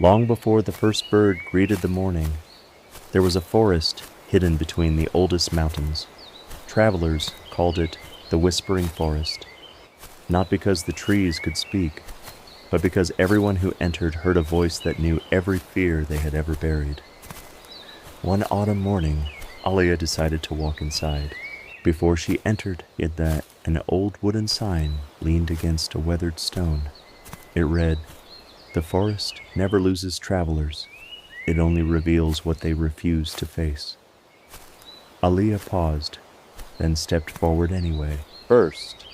Long before the first bird greeted the morning, there was a forest hidden between the oldest mountains. Travelers called it the Whispering Forest, not because the trees could speak, but because everyone who entered heard a voice that knew every fear they had ever buried. One autumn morning, Aaliya decided to walk inside. Before she entered, an old wooden sign leaned against a weathered stone. It read, "The forest never loses travelers. It only reveals what they refuse to face." Aaliya paused, then stepped forward anyway. First,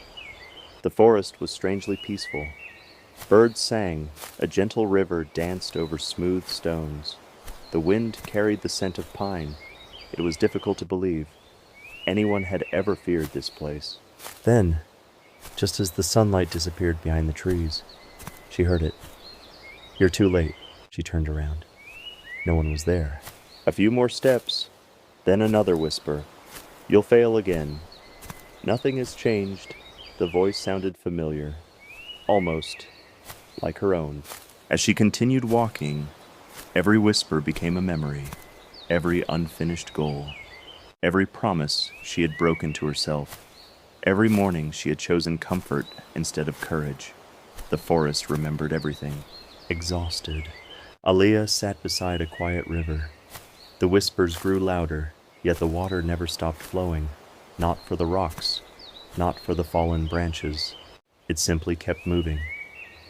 the forest was strangely peaceful. Birds sang, a gentle river danced over smooth stones. The wind carried the scent of pine. It was difficult to believe anyone had ever feared this place. Then, just as the sunlight disappeared behind the trees, she heard it. "You're too late." She turned around. No one was there. A few more steps, then another whisper. "You'll fail again." Nothing has changed. The voice sounded familiar, almost like her own. As she continued walking, every whisper became a memory, every unfinished goal, every promise she had broken to herself, every morning she had chosen comfort instead of courage. The forest remembered everything. Exhausted, Aaliya sat beside a quiet river. The whispers grew louder, yet the water never stopped flowing, not for the rocks, not for the fallen branches. It simply kept moving.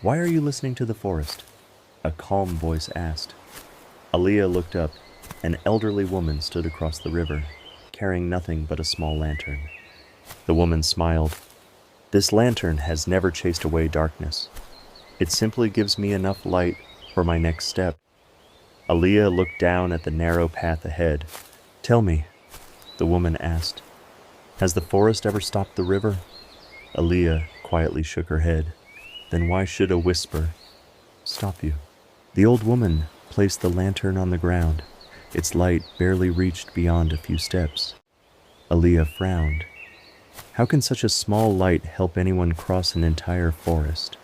"Why are you listening to the forest?" a calm voice asked. Aaliya looked up. An elderly woman stood across the river, carrying nothing but a small lantern. The woman smiled. "This lantern has never chased away darkness. It simply gives me enough light for my next step." Aaliya looked down at the narrow path ahead. "Tell me," the woman asked, "has the forest ever stopped the river?" Aaliya quietly shook her head. "Then why should a whisper stop you?" The old woman placed the lantern on the ground. Its light barely reached beyond a few steps. Aaliya frowned. How can such a small light help anyone cross an entire forest?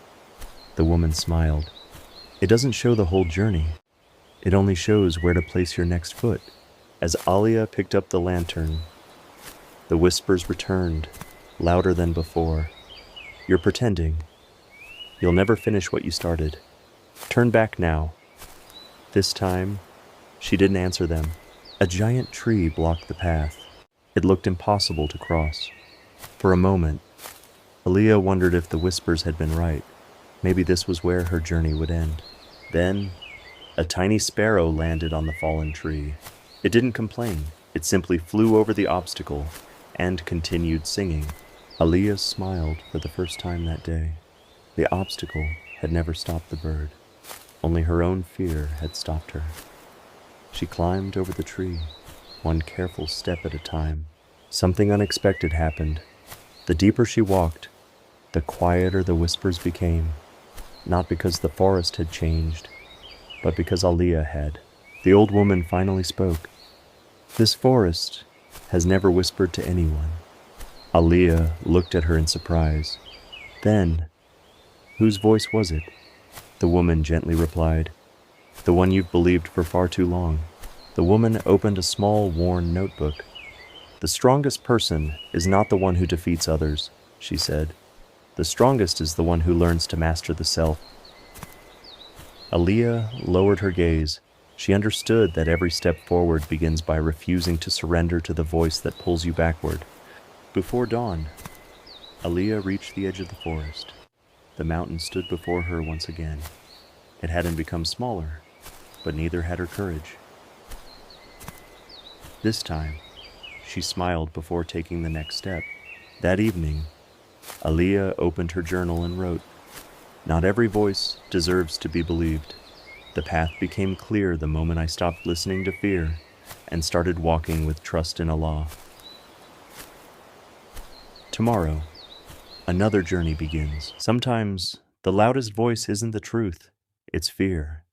The woman smiled. "It doesn't show the whole journey. It only shows where to place your next foot." As Aaliya picked up the lantern, the whispers returned, louder than before. "You're pretending. You'll never finish what you started. Turn back now." This time, she didn't answer them. A giant tree blocked the path. It looked impossible to cross. For a moment, Aaliya wondered if the whispers had been right. Maybe this was where her journey would end. Then, a tiny sparrow landed on the fallen tree. It didn't complain. It simply flew over the obstacle and continued singing. Aaliya smiled for the first time that day. The obstacle had never stopped the bird. Only her own fear had stopped her. She climbed over the tree, one careful step at a time. Something unexpected happened. The deeper she walked, the quieter the whispers became. Not because the forest had changed, but because Aaliya had. The old woman finally spoke. "This forest has never whispered to anyone." Aaliya looked at her in surprise. Then, "Whose voice was it?" The woman gently replied, "The one you've believed for far too long." The woman opened a small, worn notebook. "The strongest person is not the one who defeats others," she said. "The strongest is the one who learns to master the self." Aaliya lowered her gaze. She understood that every step forward begins by refusing to surrender to the voice that pulls you backward. Before dawn, Aaliya reached the edge of the forest. The mountain stood before her once again. It hadn't become smaller, but neither had her courage. This time, she smiled before taking the next step. That evening, Aaliya opened her journal and wrote, "Not every voice deserves to be believed. The path became clear the moment I stopped listening to fear and started walking with trust in Allah." Tomorrow, another journey begins. Sometimes, the loudest voice isn't the truth, it's fear.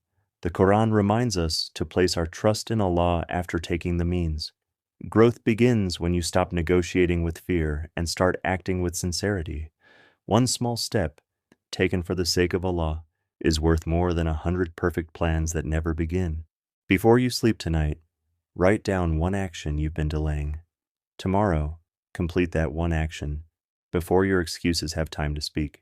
The Qur'an reminds us to place our trust in Allah after taking the means. Growth begins when you stop negotiating with fear and start acting with sincerity. One small step, taken for the sake of Allah, is worth more than 100 perfect plans that never begin. Before you sleep tonight, write down one action you've been delaying. Tomorrow, complete that one action before your excuses have time to speak.